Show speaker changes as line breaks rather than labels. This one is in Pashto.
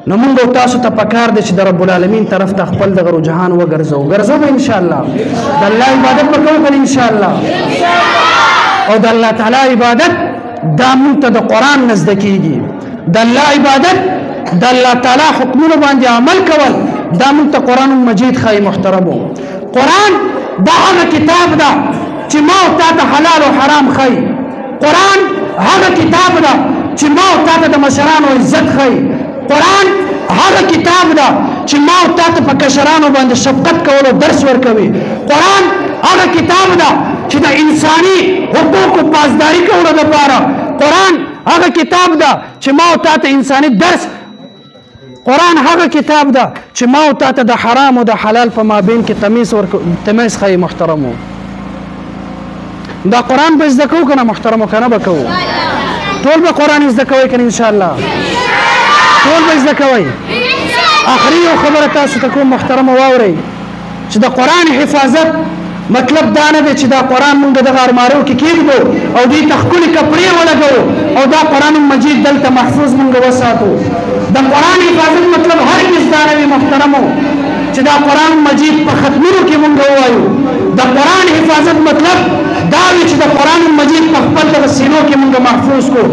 نو موږ تاسو ته پکار دي چې د رب العالمین طرف ته خپل د رجحان وګرځو به ان شاء الله د الله عبادت وکړو ان شاء الله او د الله تعالی عبادت دا موږ ته د قران نزد کیږي د الله عبادت د الله تعالی حکمونو باندې عمل کول دا موږ ته قران مجید خای محترمو قران دا هغه کتاب ده چې ما او تا ته حلال او حرام خای قران هغه کتاب ده چې ما او تا ته د مشرانو عزت خای قران هغه کتاب ده چې ما او تا ته په کشرانو باندې شفقت کول او درس ورکوي قران هغه کتاب ده چې د انساني حقوقو پاسداري کولو لپاره قران هغه کتاب ده چې ما او تا ته انساني درس قران هغه کتاب ده چې ما او تا ته د حرام او د حلال په مابین کې تمیز خی محترمو دا قران به زده کوو کنه محترمو کنه به کوو ټول به قران زده کوي کنه ان شاء الله ټول به زده کوي اخري یو خبره تاسو ته کوم محترمو واوري چې د قران حفاظت مطلب دا نه دی چې دا قران مونږ د غارمارو کې کېږدو او دې تخکلي کپړې ولګو او دا قران مجید دلته محفوظ مونږ وساتو د قران حفاظت مطلب هرگز دا نه وي محترمو چې دا قران مجید په ختمونو کې مونږ وایو د قران حفاظت مطلب دا وي چې د قران مجید په خپل سینو کې مونږ محفوظ کو